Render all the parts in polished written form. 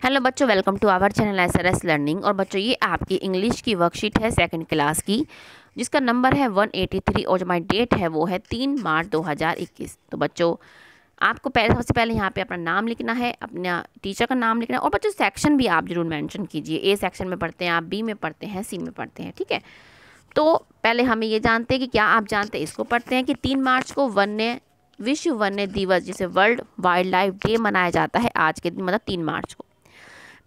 Hello बच्चों, welcome to our channel SRS learning. और बच्चों ये आपकी इंग्लिश की वर्कशीट है सेकंड क्लास की, जिसका नंबर है 183 और जो हमारी डेट है वो है 3 मार्च 2021। तो बच्चों आपको सबसे पहले यहाँ पे अपना नाम लिखना है, अपना टीचर का नाम लिखना है। और बच्चों सेक्शन भी आप जरूर मेंशन कीजिए, ए सेक्शन में पढ़ते हैं आप, बी में पढ़ते हैं, सी में पढ़ते हैं, ठीक है। तो पहले हमें ये जानते हैं कि क्या आप जानते हैं, इसको पढ़ते हैं कि 3 मार्च को विश्व वन्य दिवस जिसे वर्ल्ड वाइल्ड लाइफ डे मनाया जाता है आज के दिन, मतलब 3 मार्च को।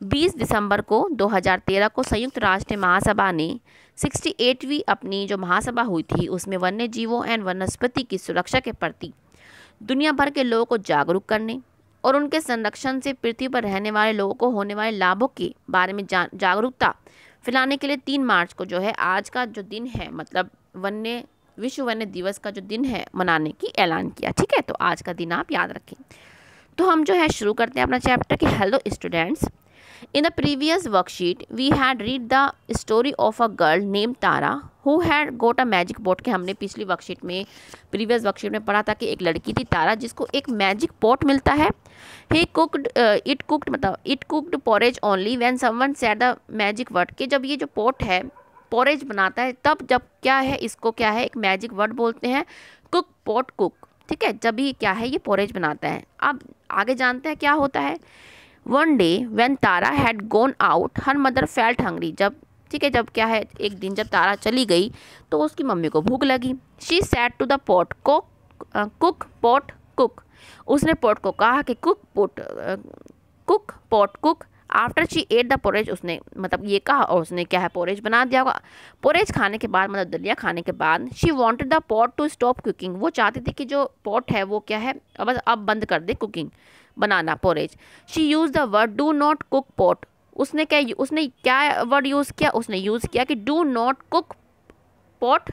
20 दिसंबर को 2013 को संयुक्त राष्ट्र महासभा ने 68वीं अपनी जो महासभा हुई थी उसमें वन्य जीवों एवं वनस्पति की सुरक्षा के प्रति दुनिया भर के लोगों को जागरूक करने और उनके संरक्षण से पृथ्वी पर रहने वाले लोगों को होने वाले लाभों के बारे में जागरूकता फैलाने के लिए 3 मार्च को जो है आज का जो दिन है, मतलब विश्व वन्य दिवस का जो दिन है मनाने की ऐलान किया, ठीक है। तो आज का दिन आप याद रखें। तो हम जो है शुरू करते हैं अपना चैप्टर कि hello students, in the previous worksheet we had read the story of a girl named Tara who had got a magic pot। के हमने पिछली वर्कशीट में प्रीवियस वर्कशीट में पढ़ा था कि एक लड़की थी तारा जिसको एक मैजिक पॉट मिलता है। it cooked porridge only when someone said the magic word। कि जब ये जो पॉट है पोरेज बनाता है तब जब क्या है, इसको क्या है, एक मैजिक वर्ड बोलते हैं, कुक पॉट कुक, ठीक है। जब ये क्या है, ये पोरेज बनाता है। अब आगे जानते हैं क्या होता है। One day when Tara had gone out, her mother felt hungry। जब ठीक है, जब क्या है, एक दिन जब तारा चली गई तो उसकी मम्मी को भूख लगी। She said to the pot, cook pot cook। उसने पॉट को कहा कि cook pot cook। After she at the porridge, उसने मतलब ये कहा और उसने क्या है पोरेज बना दिया होगा। पोरेज खाने के बाद मतलब दलिया खाने के बाद she wanted the pot to stop cooking. वो चाहती थी कि जो पॉट है वो क्या है अब बंद कर दे कुकिंग बनाना porridge. She use the word do not cook pot. उसने क्या वर्ड यूज़ किया, उसने यूज़ किया कि do not cook pot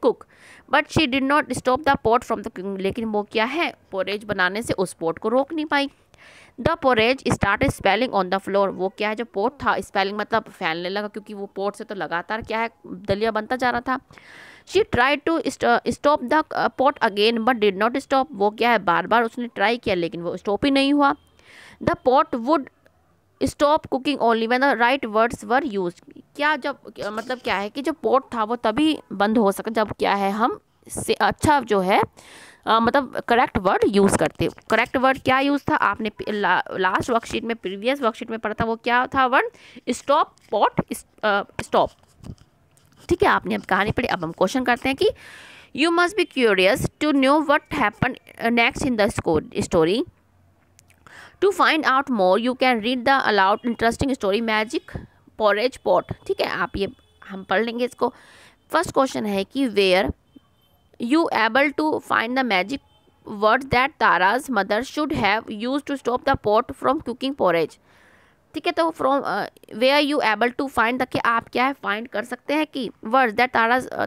cook, but she did not stop the pot from the cooking. लेकिन वो क्या है पोरेज बनाने से उस पॉट को रोक नहीं पाई। The porridge started spelling on the floor. वो क्या है जो पॉट था, स्पेलिंग मतलब फैलने लगा, क्योंकि वो पॉट से तो लगातार क्या है दलिया बनता जा रहा था। She try to stop the pot again but did not stop. वो क्या है बार बार उसने ट्राई किया लेकिन वो स्टॉप ही नहीं हुआ। The pot would stop cooking only when the right words were use. क्या जब मतलब क्या है कि जो पॉट था वो तभी बंद हो सका जब क्या है हम से अच्छा जो है मतलब करेक्ट वर्ड यूज़ करते। करेक्ट वर्ड क्या यूज़ था, आपने लास्ट वर्कशीट में प्रीवियस वर्कशीट में पढ़ा था, वो क्या था वर्ड स्टॉप पॉट स्टॉप, ठीक है। आपने अब कहानी पढ़ी। अब हम क्वेश्चन करते हैं कि you must be curious to know what happen next in the story. To find out more you can read the aloud interesting story magic porridge pot, ठीक है। आप ये हम पढ़ लेंगे इसको। फर्स्ट क्वेश्चन है कि where you able to find the magic words that Tara's mother should have used to stop the pot from cooking porridge, ठीक है। तो from where you able to find the, कि आप क्या है फाइंड कर सकते हैं कि वर्ड्स दैट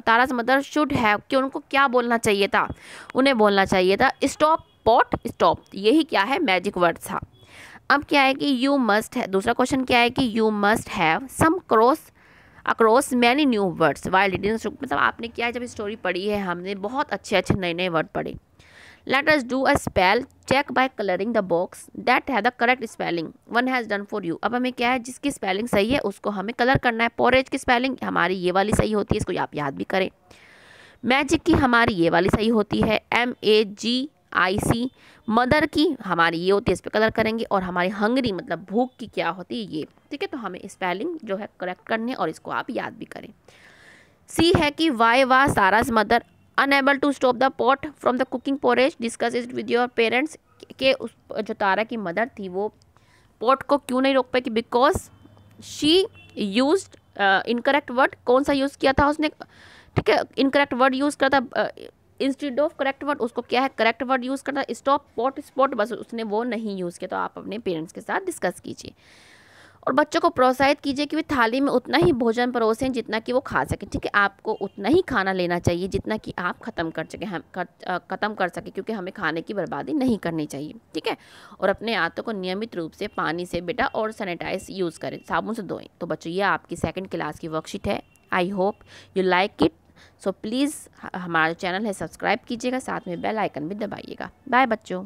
ताराज मदर शुड हैव, कि उनको क्या बोलना चाहिए था, उन्हें बोलना चाहिए था स्टॉप पॉट स्टॉप। यही क्या है मैजिक वर्ड था। अब क्या है कि यू मस्ट है, दूसरा क्वेश्चन क्या है कि you must have some across many new words while reading. मतलब आपने क्या है जब स्टोरी पढ़ी है हमने बहुत अच्छे नए नए वर्ड पढ़े। Let us do a spell check by colouring the box that है the correct spelling one has done for you. अब हमें क्या है जिसकी स्पेलिंग सही है उसको हमें कलर करना है। पोरेज की स्पेलिंग हमारी ये वाली सही होती है, इसको आप याद भी करें। मैजिक की हमारी ये वाली सही होती है MAGIC। मदर की हमारी ये होती है, इस पर कलर करेंगे। और हमारी हंगरी मतलब भूख की क्या होती है ये, ठीक है। तो हमें स्पेलिंग जो है करेक्ट करनी है और इसको आप याद भी करें। सी है कि why was Sara's mother unable to stop the pot from the cooking porridge, discuss it with your parents. के उस जो तारा की मदर थी वो पॉट को क्यों नहीं रोक पाई, कि because she used incorrect word. कौन सा यूज़ किया था उसने, ठीक है, इनकरेक्ट वर्ड यूज़ करता इंस्टेड ऑफ करेक्ट वर्ड, उसको क्या है करेक्ट वर्ड यूज़ करना स्टॉप पॉट स्पॉट, बस उसने वो नहीं यूज़ किया। तो आप अपने पेरेंट्स के साथ डिस्कस कीजिए और बच्चों को प्रोत्साहित कीजिए कि वे थाली में उतना ही भोजन परोसें जितना कि वो खा सके, ठीक है। आपको उतना ही खाना लेना चाहिए जितना कि आप ख़त्म कर सके, क्योंकि हमें खाने की बर्बादी नहीं करनी चाहिए, ठीक है। और अपने हाथों को नियमित रूप से पानी से बेटा और सैनिटाइज यूज़ करें, साबुन से धोएं। तो बच्चों ये आपकी सेकेंड क्लास की वर्कशीट है। I hope you like it. So please हमारा चैनल है सब्सक्राइब कीजिएगा, साथ में बेल आइकन भी दबाइएगा। बाय बच्चों।